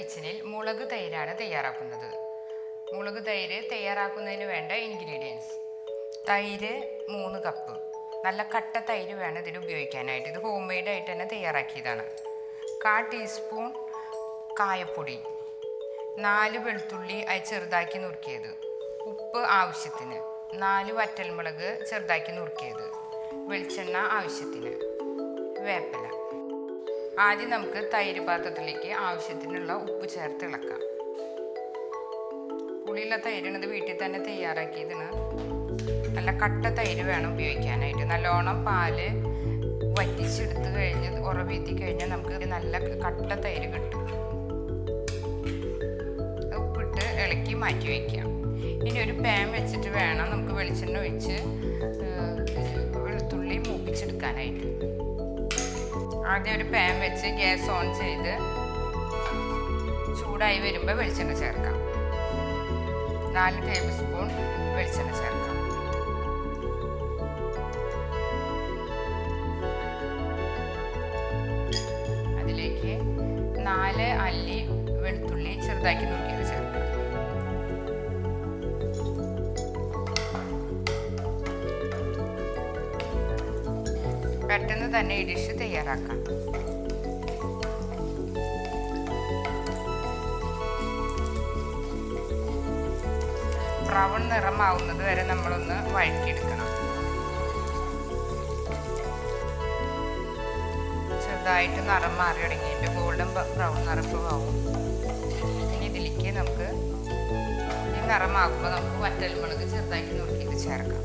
കിച്ചണിൽ മുളക് തൈരാണ് തയ്യാറാക്കുന്നത്. മുളക് തൈര് തയ്യാറാക്കുന്നതിന് വേണ്ട ഇൻഗ്രീഡിയൻസ്: തൈര് 3 കപ്പ്. നല്ല കട്ട തൈര് വേണം ഇതിൽ ഉപയോഗിക്കാനായിട്ട്. ഇത് ഹോം മെയ്ഡായിട്ട് തന്നെ തയ്യാറാക്കിയതാണ്. 1/4 ടീസ്പൂൺ കായപ്പൊടി, 4 വെളുത്തുള്ളി ചെറുതാക്കി നുറുക്കിയത്, ഉപ്പ് ആവശ്യത്തിന്, 4 വറ്റൽമുളക് ചെറുതാക്കി നുറുക്കിയത്, വെളിച്ചെണ്ണ ആവശ്യത്തിന്, വേപ്പില. ആദ്യം നമുക്ക് തൈര് പാത്രത്തിലേക്ക് ആവശ്യത്തിനുള്ള ഉപ്പ് ചേർത്ത് ഇളക്കാം. പുളിയുള്ള തൈരാണിത് വീട്ടിൽ തന്നെ തയ്യാറാക്കിയതിന്. നല്ല കട്ട തൈര് വേണം ഉപയോഗിക്കാനായിട്ട്. നല്ലോണം പാല് വറ്റിച്ചെടുത്ത് കഴിഞ്ഞ് ഉറവെത്തി കഴിഞ്ഞാൽ നമുക്ക് നല്ല കട്ട തൈര് കിട്ടും. ഉപ്പിട്ട് ഇളക്കി മാറ്റി വയ്ക്കാം. ഇനി ഒരു പാൻ വെച്ചിട്ട് വേണം നമുക്ക് വെളിച്ചെണ്ണ ഒഴിച്ച് വെളുത്തുള്ളി മൂപ്പിച്ചെടുക്കാനായിട്ട്. ആദ്യം ഒരു പാൻ വെച്ച് ഗ്യാസ് ഓൺ ചെയ്ത് ചൂടായി വരുമ്പോൾ വെളിച്ചെണ്ണ ചേർക്കാം. 4 ടേബിൾ സ്പൂൺ വെളിച്ചെണ്ണ ചേർക്കാം. അതിലേക്ക് 4 അല്ലി വെളുത്തുള്ളി ചെറുതാക്കി നുറുക്കിയത് ചേർക്കാം. പെട്ടെന്ന് തന്നെ ഈ ഡിഷ് തയ്യാറാക്കാം. ബ്രൗൺ നിറമാവുന്നത് വരെ നമ്മളൊന്ന് വഴറ്റിയെടുക്കണം. ചെറുതായിട്ട് നിറം മാറി തുടങ്ങിയിട്ട് ഗോൾഡൻ ബ്രൗൺ നിറമാവും. ഇനി ഇതിലേക്ക് നമുക്ക് ഈ നിറമാകുമ്പോൾ നമുക്ക് വറ്റൽമുളക് ചെറുതായിട്ട് നുറുക്കിയിട്ട് ചേർക്കാം.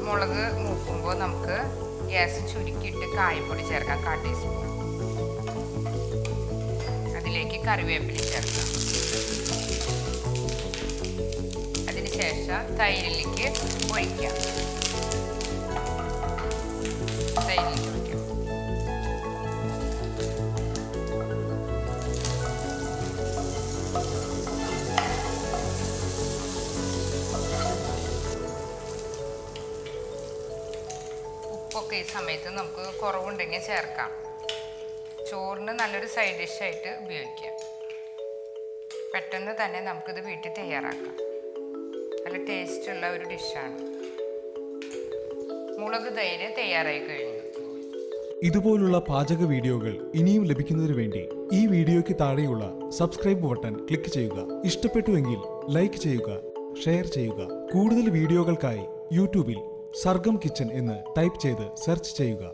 മുളക് മൂക്കുമ്പോൾ നമുക്ക് ഗ്യാസ് ചുരുക്കിയിട്ട് കായപ്പൊടി ചേർക്കാം. 1/4 ടീസ്പൂൺ. അതിലേക്ക് കറിവേപ്പില ചേർക്കാം. അതിനുശേഷം തൈരിലേക്ക് ഒഴിക്കാം. തൈരിലേക്ക് ഒഴിക്കാം. ഉപ്പൊക്കെ ഈ സമയത്ത് നമുക്ക് കുറവുണ്ടെങ്കിൽ ചേർക്കാം. ചോറിന് നല്ലൊരു സൈഡ് ഡിഷായിട്ട് ഉപയോഗിക്കാം. പെട്ടെന്ന് തന്നെ നമുക്കിത് വീട്ടിൽ തയ്യാറാക്കാം. നല്ല ടേസ്റ്റുള്ള ഒരു ഡിഷാണ്. മുളക് തൈര് തയ്യാറായി കഴിഞ്ഞു. ഇതുപോലുള്ള പാചക വീഡിയോകൾ ഇനിയും ലഭിക്കുന്നതിന് വേണ്ടി ഈ വീഡിയോയ്ക്ക് താഴെയുള്ള സബ്സ്ക്രൈബ് ബട്ടൺ ക്ലിക്ക് ചെയ്യുക. ഇഷ്ടപ്പെട്ടുവെങ്കിൽ ലൈക്ക് ചെയ്യുക, ഷെയർ ചെയ്യുക. കൂടുതൽ വീഡിയോകൾക്കായി യൂട്യൂബിൽ സർഗം കിച്ചൺ എന്ന് ടൈപ്പ് ചെയ്ത് സെർച്ച് ചെയ്യുക.